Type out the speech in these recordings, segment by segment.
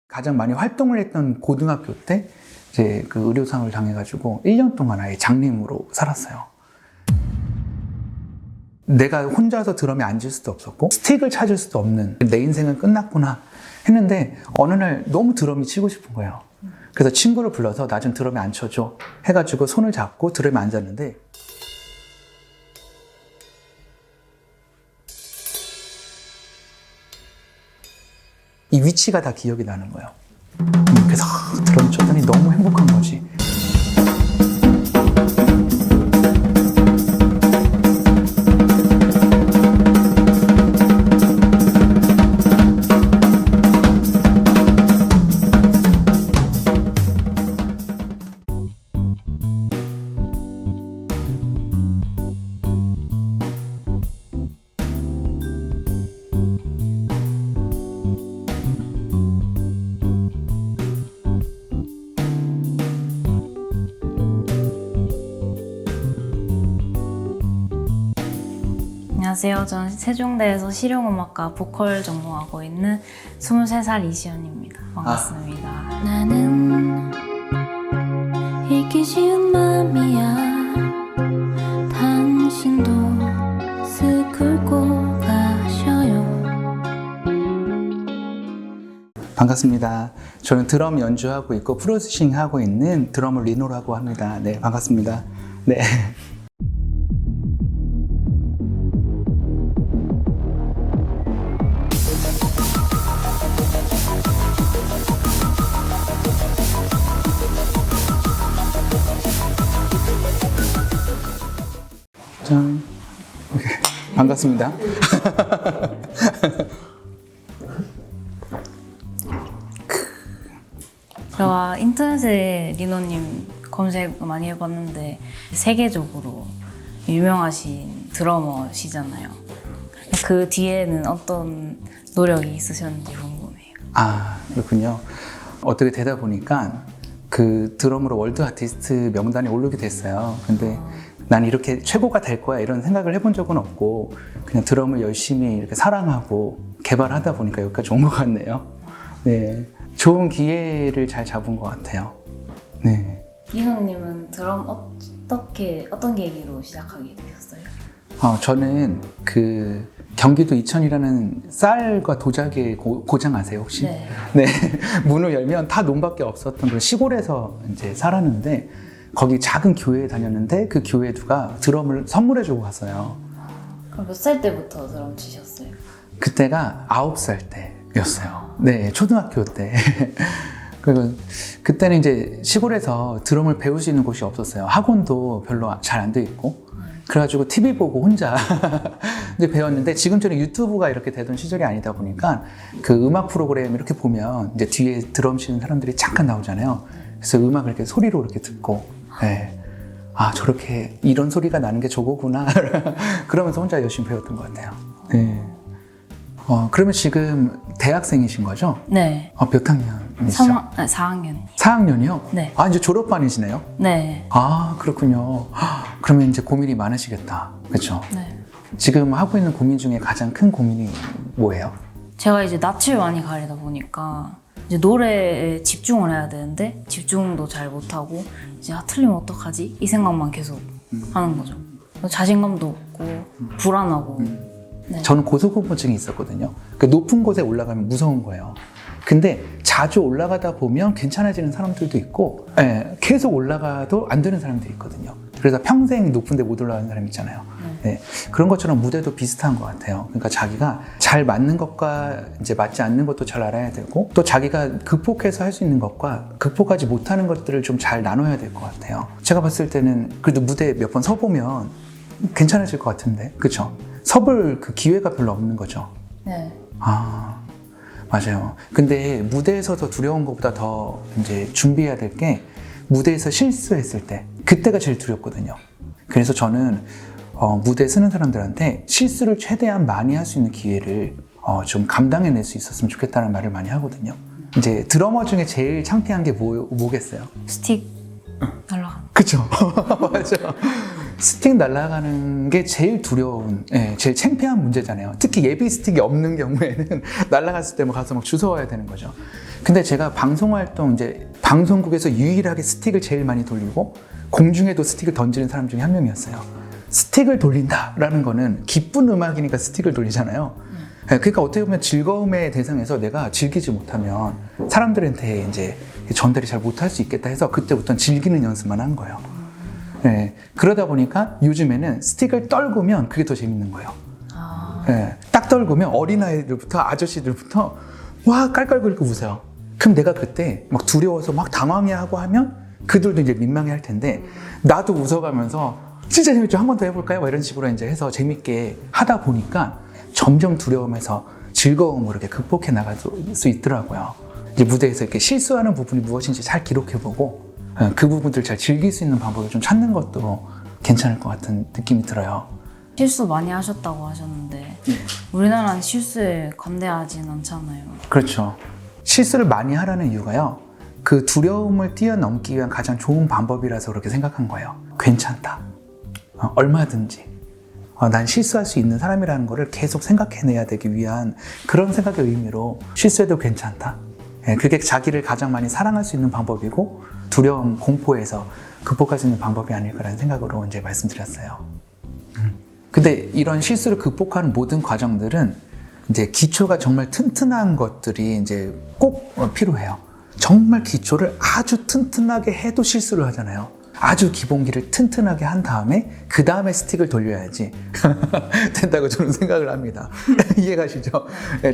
가장 많이 활동을 했던 고등학교 때 이제 그 의료상을 당해가지고 1년 동안 아예 장님으로 살았어요. 내가 혼자서 드럼에 앉을 수도 없었고 스틱을 찾을 수도 없는, 내 인생은 끝났구나 했는데 어느 날 너무 드럼이 치고 싶은 거예요. 그래서 친구를 불러서 나 좀 드럼에 앉혀줘 해가지고 손을 잡고 드럼에 앉았는데 이 위치가 다 기억이 나는 거예요. 그래서 드럼 쳤더니 너무 행복한 거지. 안녕하세요. 저는 세종대에서 실용음악과 보컬 전공하고 있는 23살 이시연입니다. 반갑습니다. 나는 읽기 쉬운 맘이야. 당신도 쓱 긁고 가셔요. 반갑습니다. 저는 드럼 연주하고 있고 프로듀싱 하고 있는 드러머 리노라고 합니다. 네, 반갑습니다. 네. 짠. 오케이. 반갑습니다. 제가 인터넷에 리노님 검색 많이 해봤는데 세계적으로 유명하신 드러머시잖아요. 그 뒤에는 어떤 노력이 있으셨는지 궁금해요. 아, 그렇군요. 어떻게 되다 보니까 그 드럼으로 월드 아티스트 명단에 오르게 됐어요. 근데 난 이렇게 최고가 될 거야 이런 생각을 해본 적은 없고 그냥 드럼을 열심히 이렇게 사랑하고 개발하다 보니까 여기까지 온 것 같네요. 네, 좋은 기회를 잘 잡은 것 같아요. 네. 리노님은 드럼 어떤 계기로 시작하게 되셨어요? 저는 그 경기도 이천이라는 쌀과 도자기 고장 아세요 혹시? 네. 네. 문을 열면 다 논밖에 없었던 그 시골에서 이제 살았는데 거기 작은 교회에 다녔는데 그 교회 누가 드럼을 선물해주고 갔어요. 그럼 몇 살 때부터 드럼 치셨어요? 그때가 9살 때였어요. 네, 초등학교 때. 그리고 그때는 이제 시골에서 드럼을 배울 수 있는 곳이 없었어요. 학원도 별로 잘 안 돼 있고. 그래가지고 TV 보고 혼자 이제 배웠는데 지금처럼 유튜브가 이렇게 되던 시절이 아니다 보니까 그 음악 프로그램 이렇게 보면 이제 뒤에 드럼 치는 사람들이 잠깐 나오잖아요. 그래서 음악을 이렇게 소리로 이렇게 듣고, 네. 아, 저렇게 이런 소리가 나는 게 저거구나. 그러면서 혼자 열심히 배웠던 것 같아요. 네. 그러면 지금 대학생이신 거죠? 네. 몇 학년이시죠? 4학년. 4학년이요? 네. 아, 이제 졸업반이시네요? 네. 아, 그렇군요. 그러면 이제 고민이 많으시겠다. 그렇죠? 네. 지금 하고 있는 고민 중에 가장 큰 고민이 뭐예요? 제가 이제 낯을 많이 가리다 보니까 이제 노래에 집중을 해야 되는데 집중도 잘 못하고 이제 틀리면 어떡하지? 이 생각만 계속 하는 거죠. 자신감도 없고 불안하고. 네. 저는 고소공포증이 있었거든요. 그 높은 곳에 올라가면 무서운 거예요. 근데 자주 올라가다 보면 괜찮아지는 사람들도 있고, 계속 올라가도 안 되는 사람도 있거든요. 그래서 평생 높은 데 못 올라가는 사람 있잖아요. 네, 그런 것처럼 무대도 비슷한 것 같아요. 그러니까 자기가 잘 맞는 것과 이제 맞지 않는 것도 잘 알아야 되고, 또 자기가 극복해서 할 수 있는 것과 극복하지 못하는 것들을 좀 잘 나눠야 될 것 같아요. 제가 봤을 때는 그래도 무대 몇 번 서보면 괜찮아질 것 같은데, 그렇죠? 서볼 그 기회가 별로 없는 거죠. 네. 아, 맞아요. 근데 무대에서 더 두려운 것보다 더 이제 준비해야 될 게 무대에서 실수했을 때, 그때가 제일 두렵거든요. 그래서 저는 무대에 서는 사람들한테 실수를 최대한 많이 할 수 있는 기회를 좀 감당해낼 수 있었으면 좋겠다는 말을 많이 하거든요. 이제 드러머 중에 제일 창피한 게 뭐겠어요? 스틱 날라가. 그쵸. 맞아. 스틱 날아가는 게 제일 두려운, 제일 창피한 문제잖아요. 특히 예비 스틱이 없는 경우에는 날아갔을 때 뭐 가서 막 주워와야 되는 거죠. 근데 제가 방송활동, 이제 방송국에서 유일하게 스틱을 제일 많이 돌리고 공중에도 스틱을 던지는 사람 중에 한 명이었어요. 스틱을 돌린다라는 거는 기쁜 음악이니까 스틱을 돌리잖아요. 그러니까 어떻게 보면 즐거움의 대상에서 내가 즐기지 못하면 사람들한테 이제 전달이 잘 못할 수 있겠다 해서 그때부터는 즐기는 연습만 한 거예요. 그러다 보니까 요즘에는 스틱을 떨구면 그게 더 재밌는 거예요. 딱 떨구면 어린아이들부터 아저씨들부터 와 깔깔거리고 웃어요. 그럼 내가 그때 막 두려워서 막 당황해하고 하면 그들도 이제 민망해 할 텐데 나도 웃어가면서 진짜 재밌죠? 한 번 더 해볼까요? 막 이런 식으로 이제 해서 재밌게 하다 보니까 점점 두려움에서 즐거움으로 이렇게 극복해 나갈 수 있더라고요. 이제 무대에서 이렇게 실수하는 부분이 무엇인지 잘 기록해보고 그 부분들 잘 즐길 수 있는 방법을 좀 찾는 것도 괜찮을 것 같은 느낌이 들어요. 실수 많이 하셨다고 하셨는데 우리나라는 실수에 관대하진 않잖아요. 그렇죠. 실수를 많이 하라는 이유가요. 그 두려움을 뛰어넘기 위한 가장 좋은 방법이라서 그렇게 생각한 거예요. 괜찮다. 얼마든지. 난 실수할 수 있는 사람이라는 거를 계속 생각해내야 되기 위한 그런 생각의 의미로 실수해도 괜찮다. 그게 자기를 가장 많이 사랑할 수 있는 방법이고 두려움, 공포에서 극복할 수 있는 방법이 아닐까라는 생각으로 이제 말씀드렸어요. 근데 이런 실수를 극복하는 모든 과정들은 이제 기초가 정말 튼튼한 것들이 이제 꼭 필요해요. 정말 기초를 아주 튼튼하게 해도 실수를 하잖아요. 아주 기본기를 튼튼하게 한 다음에 그 다음에 스틱을 돌려야지 된다고 저는 생각을 합니다. 이해가시죠?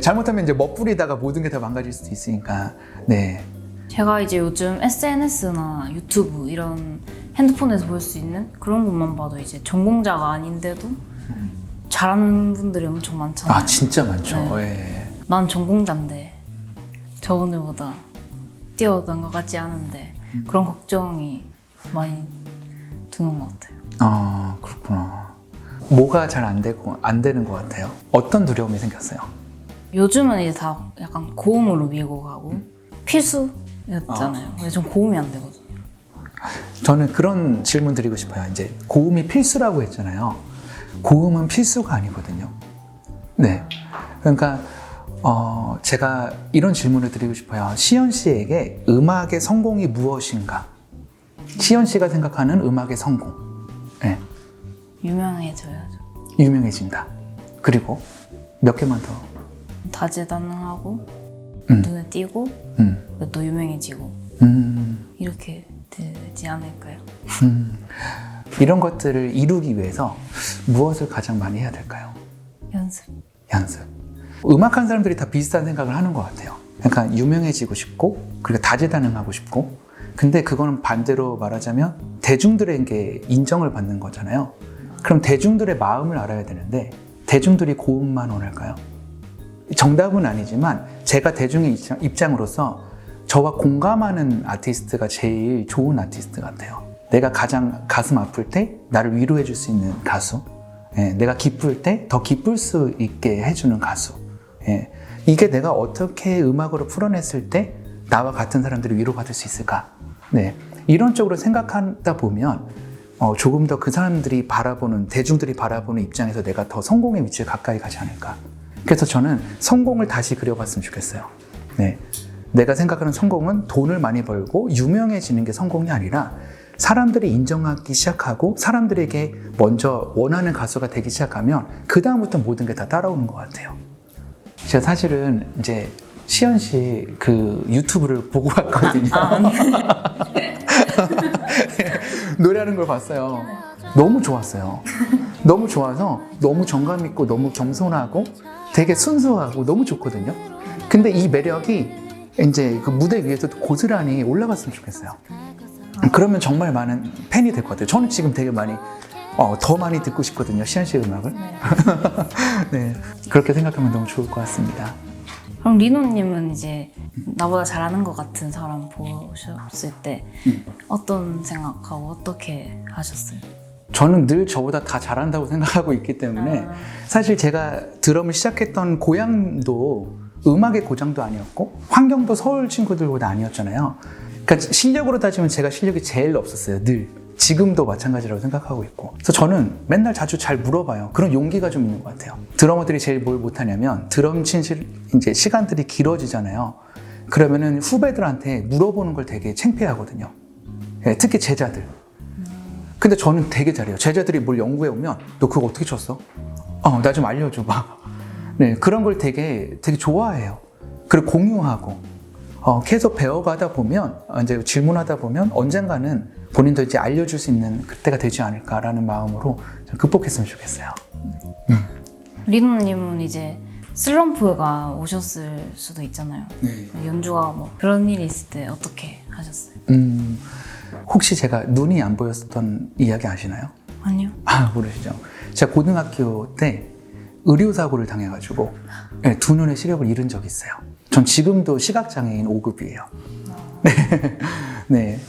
잘못하면 이제 멋부리다가 모든 게 다 망가질 수도 있으니까. 네. 제가 이제 요즘 SNS나 유튜브 이런 핸드폰에서 볼 수 있는 그런 것만 봐도 이제 전공자가 아닌데도 잘하는 분들이 엄청 많잖아요. 아 진짜 많죠. 네. 난 전공자인데 저분들보다 뛰어난 것 같지 않은데 그런 걱정이 많이 드는 것 같아요. 아 그렇구나. 뭐가 잘 안 되는 것 같아요? 어떤 두려움이 생겼어요? 요즘은 이제 다 약간 고음으로 밀고 가고 필수였잖아요. 근데 좀 고음이 안 되거든요. 저는 그런 질문 드리고 싶어요. 이제 고음이 필수라고 했잖아요. 고음은 필수가 아니거든요. 네. 그러니까 제가 이런 질문을 드리고 싶어요. 시연 씨에게 음악의 성공이 무엇인가? 시연 씨가 생각하는 음악의 성공. 네. 유명해져야죠. 유명해진다. 그리고 몇 개만 더. 다재다능하고 눈에 띄고 또 유명해지고 이렇게 되지 않을까요? 이런 것들을 이루기 위해서 무엇을 가장 많이 해야 될까요? 연습. 연습. 음악하는 사람들이 다 비슷한 생각을 하는 것 같아요. 그러니까 유명해지고 싶고 그리고 다재다능하고 싶고 근데 그거는 반대로 말하자면 대중들에게 인정을 받는 거잖아요. 그럼 대중들의 마음을 알아야 되는데 대중들이 고음만 원할까요? 정답은 아니지만 제가 대중의 입장으로서 저와 공감하는 아티스트가 제일 좋은 아티스트 같아요. 내가 가장 가슴 아플 때 나를 위로해 줄 수 있는 가수, 내가 기쁠 때 더 기쁠 수 있게 해주는 가수, 이게 내가 어떻게 음악으로 풀어냈을 때 나와 같은 사람들이 위로받을 수 있을까? 네, 이런 쪽으로 생각하다 보면 조금 더 그 사람들이 바라보는, 대중들이 바라보는 입장에서 내가 더 성공의 위치에 가까이 가지 않을까. 그래서 저는 성공을 다시 그려봤으면 좋겠어요. 네, 내가 생각하는 성공은 돈을 많이 벌고 유명해지는 게 성공이 아니라 사람들이 인정하기 시작하고 사람들에게 먼저 원하는 가수가 되기 시작하면 그 다음부터 모든 게 다 따라오는 것 같아요. 제가 사실은 이제 시연 씨 그 유튜브를 보고 왔거든요. 노래하는 걸 봤어요. 너무 좋았어요. 너무 좋아서 너무 정감 있고 너무 겸손하고 되게 순수하고 너무 좋거든요. 근데 이 매력이 이제 그 무대 위에서도 고스란히 올라갔으면 좋겠어요. 그러면 정말 많은 팬이 될 것 같아요. 저는 지금 되게 많이 더 많이 듣고 싶거든요. 시연 씨의 음악을. 네, 그렇게 생각하면 너무 좋을 것 같습니다. 그럼 리노님은 이제 나보다 잘하는 것 같은 사람 보셨을 때 어떤 생각하고 어떻게 하셨어요? 저는 늘 저보다 다 잘한다고 생각하고 있기 때문에 사실 제가 드럼을 시작했던 고향도 음악의 고장도 아니었고 환경도 서울 친구들보다 아니었잖아요. 그러니까 실력으로 따지면 제가 실력이 제일 없었어요. 늘 지금도 마찬가지라고 생각하고 있고, 그래서 저는 맨날 자주 잘 물어봐요. 그런 용기가 좀 있는 것 같아요. 드러머들이 제일 뭘 못하냐면 드럼 친 이제 시간들이 길어지잖아요. 그러면은 후배들한테 물어보는 걸 되게 창피하거든요. 예, 특히 제자들. 근데 저는 되게 잘해요. 제자들이 뭘 연구해 오면 너 그거 어떻게 쳤어? 나 좀 알려줘봐. 네, 그런 걸 되게 좋아해요. 그리고 공유하고 계속 배워가다 보면 이제 질문하다 보면 언젠가는 본인도 이제 알려줄 수 있는 그때가 되지 않을까라는 마음으로 좀 극복했으면 좋겠어요. 리노님은 이제 슬럼프가 오셨을 수도 있잖아요. 네. 연주가 뭐 그런 일이 있을 때 어떻게 하셨어요? 혹시 제가 눈이 안 보였던 이야기 아시나요? 아니요. 모르시죠? 제가 고등학교 때 의료사고를 당해가지고 네, 두 눈의 시력을 잃은 적이 있어요. 전 지금도 시각장애인 5급이에요. 네. 네.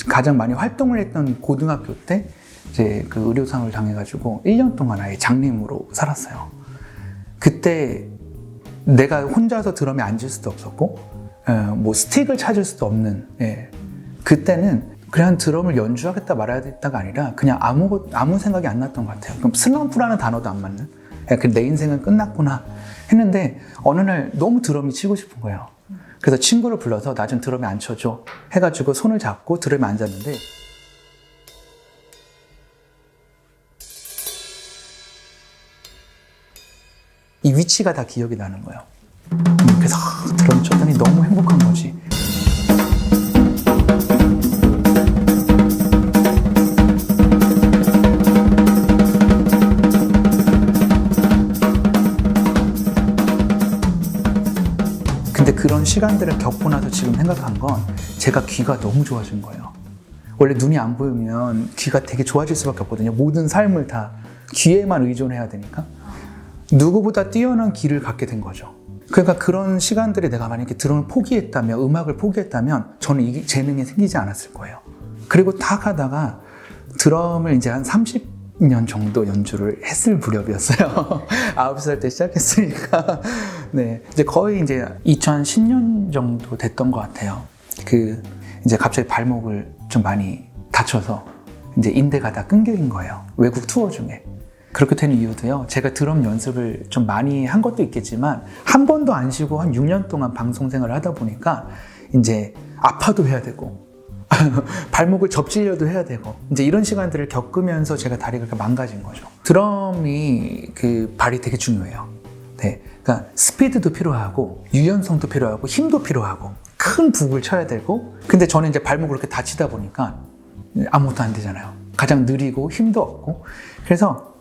가장 많이 활동을 했던 고등학교 때 이제 그 의료상을 당해가지고 1년 동안 아예 장님으로 살았어요. 그때 내가 혼자서 드럼에 앉을 수도 없었고, 뭐 스틱을 찾을 수도 없는, 그때는 그냥 드럼을 연주하겠다 말아야겠다가 아니라 그냥 아무 생각이 안 났던 것 같아요. 그럼 슬럼프라는 단어도 안 맞는, 내 인생은 끝났구나 했는데 어느 날 너무 드럼이 치고 싶은 거예요. 그래서 친구를 불러서 나 좀 드럼에 앉혀줘 해가지고 손을 잡고 드럼에 앉았는데 이 위치가 다 기억이 나는 거예요. 그래서 드럼 쳤더니 너무 행복한 거지. 근데 그런 시간들을 겪고 나서 지금 생각한 건 제가 귀가 너무 좋아진 거예요. 원래 눈이 안 보이면 귀가 되게 좋아질 수밖에 없거든요. 모든 삶을 다 귀에만 의존해야 되니까. 누구보다 뛰어난 귀를 갖게 된 거죠. 그러니까 그런 시간들에 내가 만약에 드럼을 포기했다면, 음악을 포기했다면 저는 이 재능이 생기지 않았을 거예요. 그리고 다 가다가 드럼을 이제 한 30년 정도 연주를 했을 무렵이었어요. 9살 때 시작했으니까. 네. 이제 거의 이제 2010년 정도 됐던 것 같아요. 이제 갑자기 발목을 좀 많이 다쳐서 이제 인대가 다 끊긴 거예요. 외국 투어 중에. 그렇게 된 이유도요. 제가 드럼 연습을 좀 많이 한 것도 있겠지만 한 번도 안 쉬고 한 6년 동안 방송 생활을 하다 보니까 이제 아파도 해야 되고 발목을 접질려도 해야 되고 이제 이런 시간들을 겪으면서 제가 다리가 그렇게 망가진 거죠. 드럼이 발이 되게 중요해요. 네, 그러니까 스피드도 필요하고 유연성도 필요하고 힘도 필요하고 큰 북을 쳐야 되고 근데 저는 이제 발목을 이렇게 다치다 보니까 아무것도 안 되잖아요. 가장 느리고 힘도 없고 그래서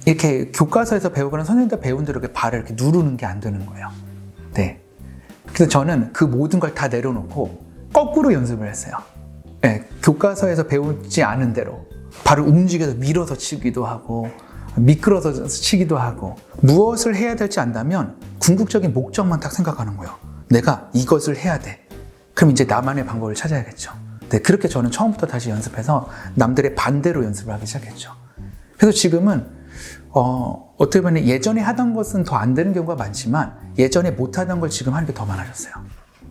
이렇게 교과서에서 배우거나 선생님들 배운 대로 이렇게 발을 이렇게 누르는 게 안 되는 거예요. 네. 그래서 저는 그 모든 걸 다 내려놓고 거꾸로 연습을 했어요. 네. 교과서에서 배우지 않은 대로 발을 움직여서 밀어서 치기도 하고 미끄러서 치기도 하고 무엇을 해야 될지 안다면 궁극적인 목적만 딱 생각하는 거예요. 내가 이것을 해야 돼. 그럼 이제 나만의 방법을 찾아야겠죠. 네. 그렇게 저는 처음부터 다시 연습해서 남들의 반대로 연습을 하기 시작했죠. 그래서 지금은 어떻게 보면 예전에 하던 것은 더 안 되는 경우가 많지만 예전에 못 하던 걸 지금 하는 게 더 많아졌어요.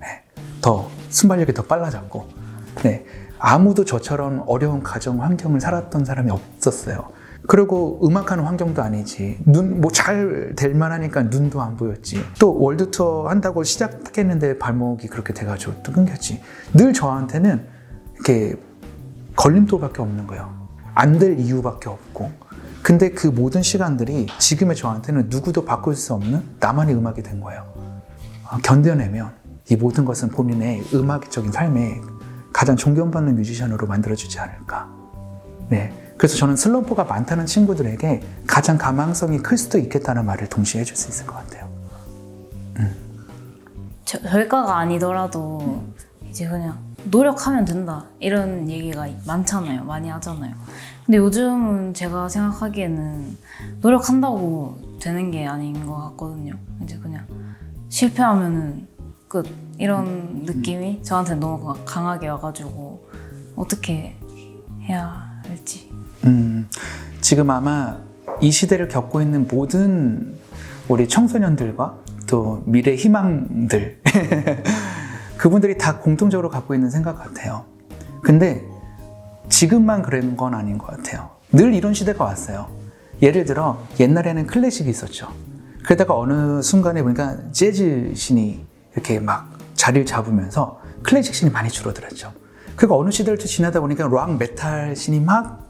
네. 더 순발력이 더 빨라졌고 네. 아무도 저처럼 어려운 가정 환경을 살았던 사람이 없었어요. 그리고 음악하는 환경도 아니지 뭐 잘 될 만하니까 눈도 안 보였지 또 월드 투어 한다고 시작했는데 발목이 그렇게 돼가지고 또 끊겼지. 늘 저한테는 이렇게 걸림돌밖에 없는 거예요. 안 될 이유밖에 없고 근데 그 모든 시간들이 지금의 저한테는 누구도 바꿀 수 없는 나만의 음악이 된 거예요. 견뎌내면 이 모든 것은 본인의 음악적인 삶에 가장 존경받는 뮤지션으로 만들어주지 않을까. 네. 그래서 저는 슬럼프가 많다는 친구들에게 가장 가망성이 클 수도 있겠다는 말을 동시에 해줄 수 있을 것 같아요. 절가가 아니더라도 이제 그냥 노력하면 된다 이런 얘기가 많잖아요. 많이 하잖아요. 근데 요즘은 제가 생각하기에는 노력한다고 되는 게 아닌 것 같거든요. 이제 그냥 실패하면은 끝 이런 느낌이 저한테 너무 강하게 와가지고 어떻게 해야 할지. 지금 아마 이 시대를 겪고 있는 모든 우리 청소년들과 또 미래 희망들 그분들이 다 공통적으로 갖고 있는 생각 같아요. 근데 지금만 그런 건 아닌 것 같아요. 늘 이런 시대가 왔어요. 예를 들어 옛날에는 클래식이 있었죠. 그러다가 어느 순간에 보니까 재즈 신이 이렇게 막 자리를 잡으면서 클래식 신이 많이 줄어들었죠. 그리고 어느 시대를 또 지나다 보니까 락 메탈 신이 막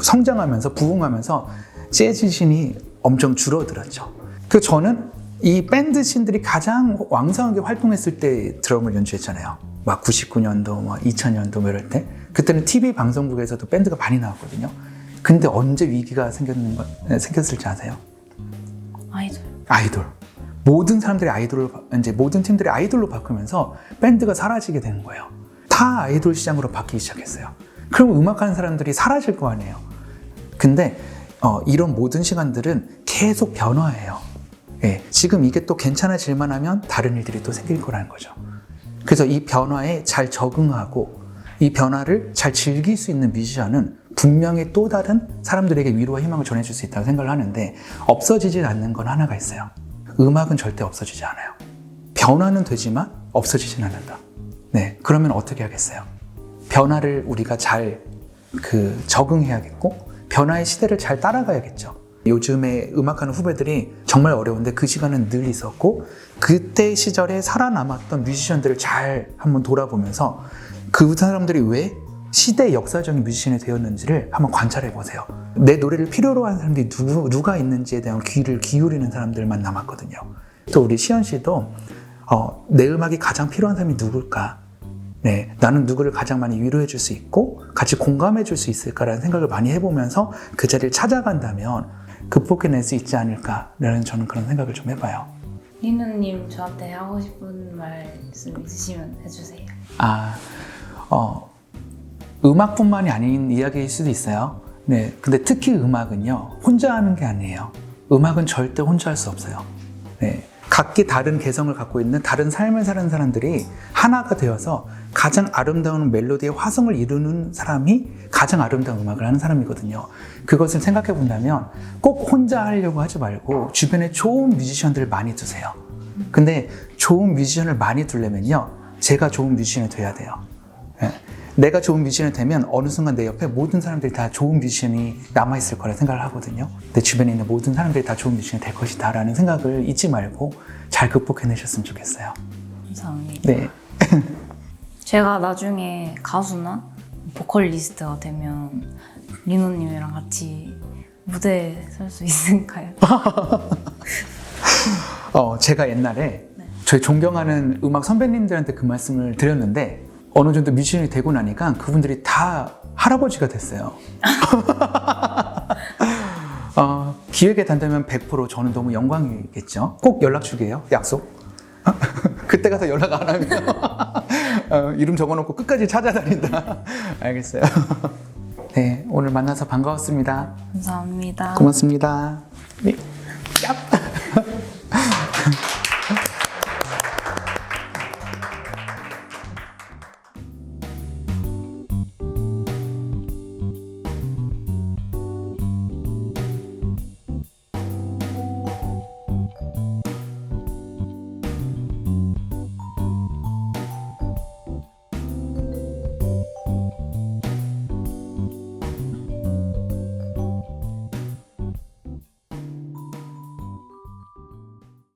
성장하면서 부흥하면서 재즈 신이 엄청 줄어들었죠. 그 저는 이 밴드 신들이 가장 왕성하게 활동했을 때 드럼을 연주했잖아요. 막 99년도, 막 2000년도 뭐 이럴 때. 그때는 TV 방송국에서도 밴드가 많이 나왔거든요. 근데 언제 위기가 생겼을지 아세요? 아이돌. 모든 사람들이 이제 모든 팀들이 아이돌로 바꾸면서 밴드가 사라지게 되는 거예요. 다 아이돌 시장으로 바뀌기 시작했어요. 그럼 음악하는 사람들이 사라질 거 아니에요. 근데 이런 모든 시간들은 계속 변화해요. 예, 지금 이게 또 괜찮아질만 하면 다른 일들이 또 생길 거라는 거죠. 그래서 이 변화에 잘 적응하고 이 변화를 잘 즐길 수 있는 뮤지션은 분명히 또 다른 사람들에게 위로와 희망을 전해줄 수 있다고 생각을 하는데, 없어지지 않는 건 하나가 있어요. 음악은 절대 없어지지 않아요. 변화는 되지만 없어지진 않는다. 네, 그러면 어떻게 하겠어요? 변화를 우리가 잘 적응해야겠고, 변화의 시대를 잘 따라가야겠죠. 요즘에 음악하는 후배들이 정말 어려운데 그 시간은 늘 있었고, 그때 시절에 살아남았던 뮤지션들을 잘 한번 돌아보면서 그 사람들이 왜 시대의 역사적인 뮤지션이 되었는지를 한번 관찰해 보세요. 내 노래를 필요로 하는 사람들이 누가 있는지에 대한 귀를 기울이는 사람들만 남았거든요. 또 우리 시연 씨도 내 음악이 가장 필요한 사람이 누굴까? 네, 나는 누구를 가장 많이 위로해 줄 수 있고 같이 공감해 줄 수 있을까라는 생각을 많이 해보면서 그 자리를 찾아간다면 극복해낼 수 있지 않을까라는 저는 그런 생각을 좀 해봐요. 리누님 저한테 하고 싶은 말씀 있으시면 해주세요. 음악뿐만이 아닌 이야기일 수도 있어요. 네, 근데 특히 음악은요, 혼자 하는 게 아니에요. 음악은 절대 혼자 할 수 없어요. 네, 각기 다른 개성을 갖고 있는 다른 삶을 사는 사람들이 하나가 되어서 가장 아름다운 멜로디의 화성을 이루는 사람이 가장 아름다운 음악을 하는 사람이거든요. 그것을 생각해 본다면 꼭 혼자 하려고 하지 말고 주변에 좋은 뮤지션들을 많이 두세요. 근데 좋은 뮤지션을 많이 두려면요, 제가 좋은 뮤지션이 돼야 돼요. 네. 내가 좋은 뮤지션이 되면 어느 순간 내 옆에 모든 사람들이 다 좋은 뮤지션이 남아있을 거라 생각을 하거든요. 내 주변에 있는 모든 사람들이 다 좋은 뮤지션이 될 것이다 라는 생각을 잊지 말고 잘 극복해내셨으면 좋겠어요. 감사합니다. 네. 제가 나중에 가수나 보컬리스트가 되면 리노님이랑 같이 무대에 설 수 있을까요? 제가 옛날에 저희 존경하는 음악 선배님들한테 그 말씀을 드렸는데, 어느 정도 뮤지션이 되고 나니까 그분들이 다 할아버지가 됐어요. 기획에 단다면 100% 저는 너무 영광이겠죠. 꼭 연락 주게요. 약속. 그때 가서 연락 안 하면 이름 적어놓고 끝까지 찾아다닌다. 알겠어요. 네, 오늘 만나서 반가웠습니다. 감사합니다. 고맙습니다. 네. 얍.